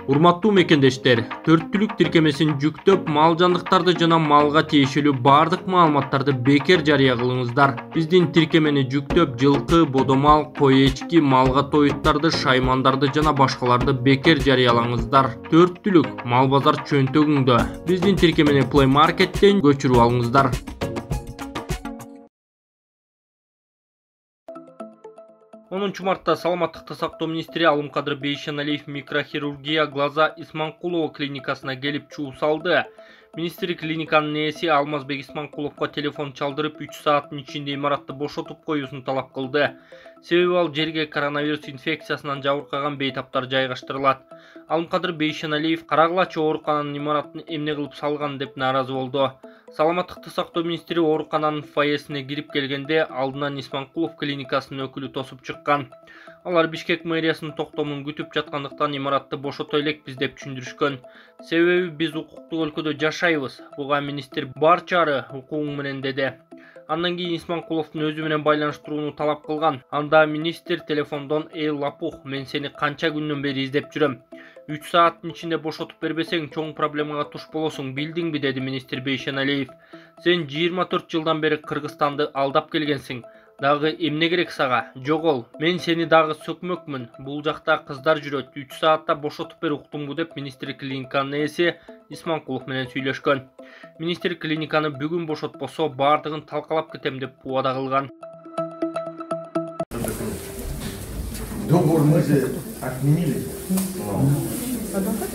Урматтуу мекендештер, төрттүлүк тиркемесин жүктөп, мал жандыктарды жана малга тиешелүү бардык маалыматтарды бекер жарыя кылыңыздар. Биздин тиркемени жүктөп, жылкы, бодомал, кой эчки, малга тоюттарды, шаймандарды жана башкаларды бекер жарыялаңыздар. Төрттүлүк мал базар чөнтөгүңдө. Биздин тиркемени Play Market'тен көчүрүп алыңыздар. 10 мартта саламаттыкты сактоо министри Алымкадыр Бейшеналиев микрохирургия глаза Исманкулова клиникасына келип чуу салды. Министр клиниканын ээси Алмазбек Исманкуловго телефон чалдырып 3 сааттын ичинде имаратты бошотуп коюусун талап кылды. Себеби ал жерге коронавирус инфекциясынан жабыркаган бейтаптар жайгаштырылат. Алымкадыр Бейшеналиев Карагылачы оорукананын имаратын эмне кылып салган деп нааразы болду. Саламаттыкты сактоо министри оорукананын фойесине кирип келгенде алдынан Исманкулов клиникасынын өкүлү тосуп чыккан. Алар Бишкек мэриясынын токтомун күтүп жаткандыктан имаратты бошото элекпиз деп түшүндүрүшкөн. Себеби биз укуктук өлкөдө жашайбыз. Буга министр барчары укугуң менен деди. Андан кийин Исманкуловдун өзү менен байланыштырууну талап кылган. Анда министр телефондон «Эй лапух, мен сени канча күндөн бери издеп жүрөм. 3 сааттын ичинде бошотуп бербесең, чоң проблемага туш болосуң, билдиңби?» деди министр Бейшеналиев. Сен 24 жылдан бери Кыргызстанды алдап келгенсиң. Дагы эмне керек сага? Жогол, мен сени дагы сөкмөкмүн. Бул жакта кыздар жүрөт. 3 саатта бошотуп бер, уктуңбу деп министр клиниканын ээси Исманкулов менен сүйлөшкөн. Министр клиниканы бүгүн бошотпосо бардыгын талкалап кетем деп убада кылган. Договор мы же отменили.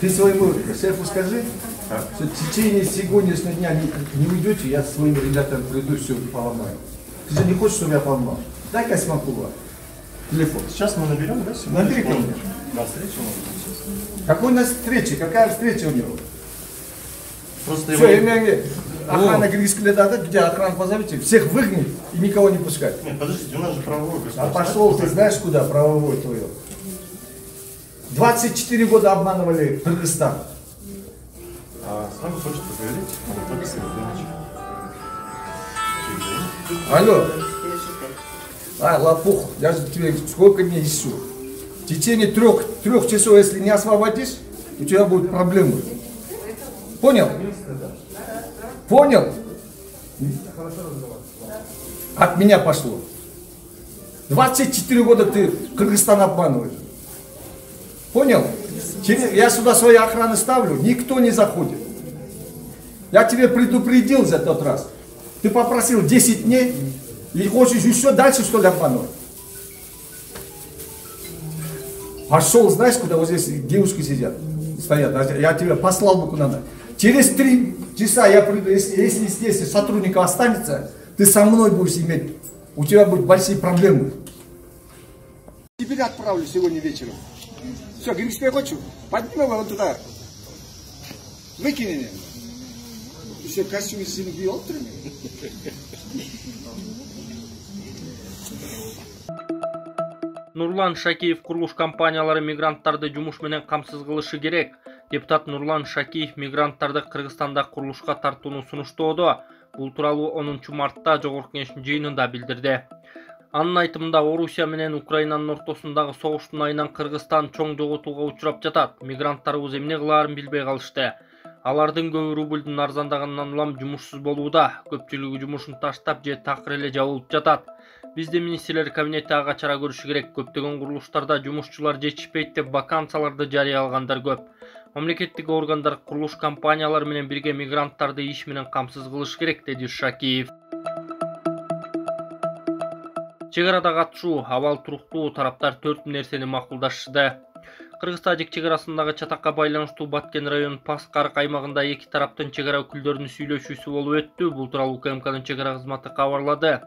Ты своему шефу скажи, что в течение сегодняшнего дня не уйдете, я с своими ребятами приду, все поломаю. Ты же не хочешь, чтобы я поломал? Дай-ка Исманкулова телефон. Сейчас мы наберем, да? Набери ко мне. На встречу можно. Какой у нас встреча? Какая встреча у него? Просто Все, его... охрана Кыргызского дата, где охрану позовите, всех выгнать и никого не пускать. Нет, подождите, у нас же правовой государство. А пошел, ты знаешь куда, правовой твое? 24 года обманывали Кыргызстан. А с вами хочет поговорить Анатолий Сергеевич. Алло. Лопух, я же тебе сколько дней ищу. В течение трех часов, если не освободишь, у тебя будут проблемы. Понял? Понял? От меня пошло. 24 года ты Кыргызстан обманываешь. Понял? Я сюда свои охраны ставлю, никто не заходит. Я тебе предупредил за тот раз. Ты попросил 10 дней и хочешь еще дальше, что ли, обманывать? Пошел, знаешь, куда вот здесь девушки сидят, стоят. Я тебя послал бы куда надо. Через 3 часа я приду, если здесь сотрудников останется, ты со мной будешь иметь, у тебя будут большие проблемы. Теперь отправлю сегодня вечером. Все, Григорий, хочу. Поднимай его туда. Выкини. Еще костюм из семьи острыми. Нурлан Шакиев курулуш компаниялары мигранттарды жумуш менен камсыз кылышы керек. Депутат Нурлан Шакиев мигранттарды Кыргызстанда курулушка тартууну сунуштоодо. Бул тууралуу 10 мартта Жогорку Кеңештин жыйынында билдирди. Анын айтымында Орусия менен Украинанын ортосундагы согуштун айынан Кыргызстан чоң жоготууга учурап жатат. Мигранттарыбыз эмне кылаарын билбей калышты. Алардын көбү рублдун арзандаганынан улам жумушсуз болууда. Көпчүлүгү жумушун таштап же такыр эле жабылып жатат. Бизде министрлер кабинети ага чара көрүшү керек. Көптөгөн курулуштарда жумушчулар жетишпейт деп вакансияларды жарыялагандар көп. Мамлекеттик органдар курулуш компаниялары менен бирге мигранттарды иш менен камсыз кылыш керек, деди Шакиев. Чек арада катышуу, абал туруктуу, тараптар 4 нерсени макулдашты. Кыргыз-тажик чек арасындагы чатакка байланыштуу Баткен районунун Паскарык аймагында эки тараптын чек ара өкүлдөрүнүн сүйлөшүүсү болуп өттү. Бул тууралуу УКМКнын чек ара кызматы кабарлады.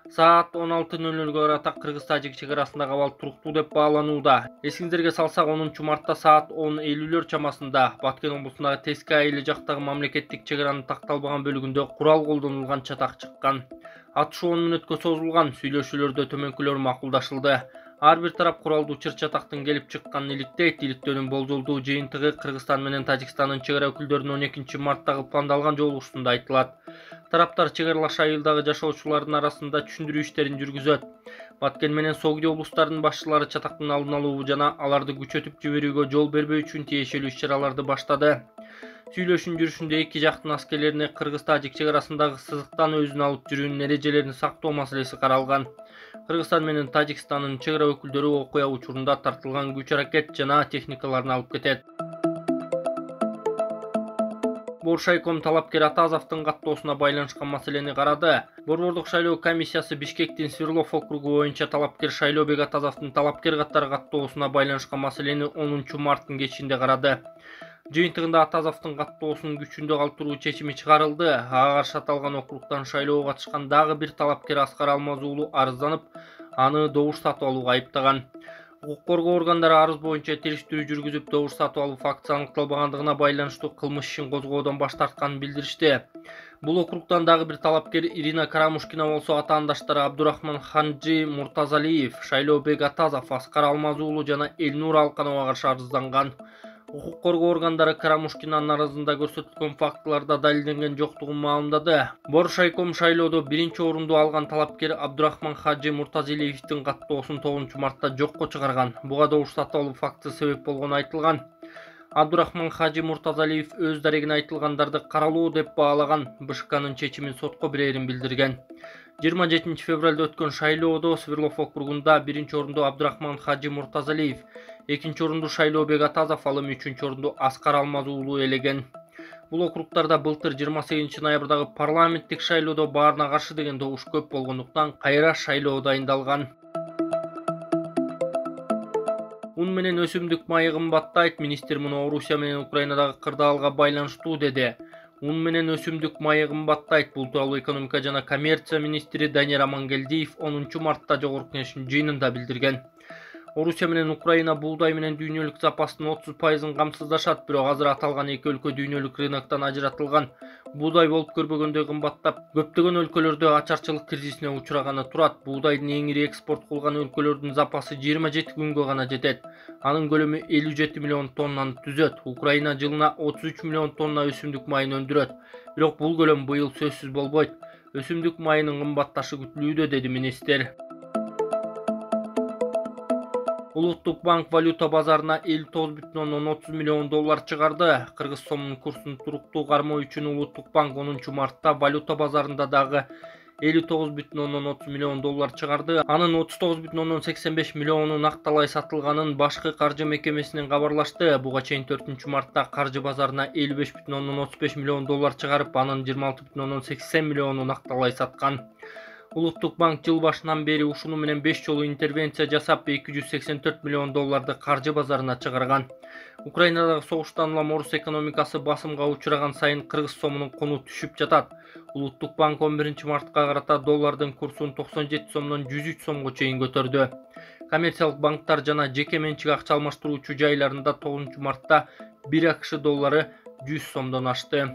Саат 16:00 карата Кыргыз-тажик чек арасындагы абал туруктуу деп бааланууда. Эсиңиздерге салсак, 10 мартта саат 10:50 чамасында Баткен облусундагы Тески айылы жактагы мамлекеттик чек аранын такталбаган бөлүгүндө курал колдонулган чатак чыккан. Атышуу 10 мүнөткө созулган, сүйлөшүүлөрдө төмөнкүлөр макулдашылды. Ар бир тарап куралдуу чыр-чатактын келип чыкканын иликтейт. Иликтөөнүн болжолдуу жыйынтыгы Кыргызстан менен Тажикстандын чек ара өкүлдөрүнүн 12 марттагы пландалган жолугушуусунда айтылат. Тараптар чек аралаш айылдагы жашоочулардын арасында түшүндүрүү иштерин жүргүзөт. Баткен менен Согди облустарынын башчылары чатактын алдын алуу жана аларды күчөтүп жиберүүгө жол бербөө үчүн тиешелүү иш-чараларды баштады. Сүйлөшүүнүн жүрүшүндө эки жактын аскерлерине Кыргыз-Тажик чек арасындагы сызыктан өзүн алып жүрүүнүн эрежелерин сактоо маселеси каралган. Кыргызстан менен Тажикстандын чек ара өкүлдөрү окуя учурунда тартылган күч аракет жана техникаларын алып кетет. Боршайком талапкер Атазовдун каттоосуна байланышкан маселени карады. Борбордук шайлоо комиссиясы Бишкектин Свердлов округу боюнча талапкер Шайлообек Атазовдун талапкер катары каттоосуна байланышкан маселени 10 марттын кечинде карады. Жыйынтыгында Атазовдун каттоосун күчүндө калтыруу чечими чыгарылды. Ага каршы аталган округтан шайлоого катышкан дагы бир талапкер Аскар Алмаз уулу арызданып, аны добуш сатып алууга айыптаган. Укук коргоо органдары арыз боюнча териштирүү жүргүзүп, добуш сатып алуу фактысы аныкталбагандыгына байланыштуу кылмыш ишин козгоодон баш тартканын билдиришти. Бул округтан дагы бир талапкер Ирина Карамушкина болсо атаандаштары Абдурахман Хаджи Муртазалиев, Шайлообек Атазов, Аскар Алмаз уулу жана Элнур Алканова каршы арызданган. Укук коргоо органдары Карамушкинанын арызында көрсөтүлгөн фактыларда далилденген жоктугун маалымдады. Боршайком шайлоодо биринчи орунду алган талапкер Абдурахман Хаджи Муртазалиевдин каттоосун 9 мартта жокко чыгарган. Буга добуш сатып алуу фактысы себеп болгону айтылган. Абдурахман Хаджи Муртазалиев өз дарегине айтылгандарды каралуу деп баалаган. БШКнын чечимин сотко берерин билдирген. 27 февралда өткөн шайлоодо Свердлов округунда биринчи орунду Абдурахман Хаджи Муртазалиев, экинчи орунду Шайлообек Атазов, ал эми үчүнчү орунду Аскар Алмаз уулу ээлеген. Бул округтарда былтыр 28 ноябрдагы парламенттик шайлоодо баарына каршы деген добуш көп болгондуктан кайра шайлоо дайындалган. Un менен өсүмдүк майы кымбаттайт. Министр муну Орусия менен Украинадагы кырдаалга байланыштуу деди. Un менен өсүмдүк майы кымбаттайт. Бул тууралуу экономика жана коммерция министри Данияр Амангелдиев 10 мартта жогорку кеңештин жыйынында билдирген. Орусия менен Украина буулдай менен дүйнөлүк запастын 30%-ын камсыздашат, бирок азыр аталган эки өлкө дүйнөлүк рыноктон ажыратылган. Буудай болуп көрбөгөндөй кымбаттап, көптөгөн өлкөлөрдө ачарчылык кризисине учураганы турат. Буудайдын эң ири экспорт кылган өлкөлөрдүн запасы 27 күнгө гана жетет. Анын көлөмү 57 миллион тоннаны түзөт. Украина жылына 33 миллион тонна өсүмдүк майын өндүрөт. Бирок бул көлөм быйыл сөзсүз болбойт. Өсүмдүк майынын кымбатташы күтүлүүдө, деди министр. Улуттук банк валюта базарына 59,30 миллион доллар чыгарды. Кыргыз сомунун курсун туруктуу кармоо үчүн Улуттук банк 10 мартта валюта базарында дагы 59,30 миллион доллар чыгарды. Анын 39,85 миллиону накталай сатылганын башкы каржы мекемесинен кабарлашты. Буга чейин 4 мартта каржы базарына 55,35 миллион доллар чыгарып, анын 26,80 миллиону накталай саткан. Улуттук банк жыл башынан бери ушуну менен 5 жолу интервенция жасап 284 миллион долларды каржы базарына чыгарган. Украинадагы согуштан улам орус экономикасы басымга учураган сайын кыргыз сомунун куну түшүп жатат. Улуттук банк 11 мартка карата доллардын курсун 97 сомдон 103 сомго чейин көтөрдү. Коммерциялык банктар жана жеке менчик акча алмаштыруучу жайларында 9 мартта 1 акш доллары 100 сомдон ашты.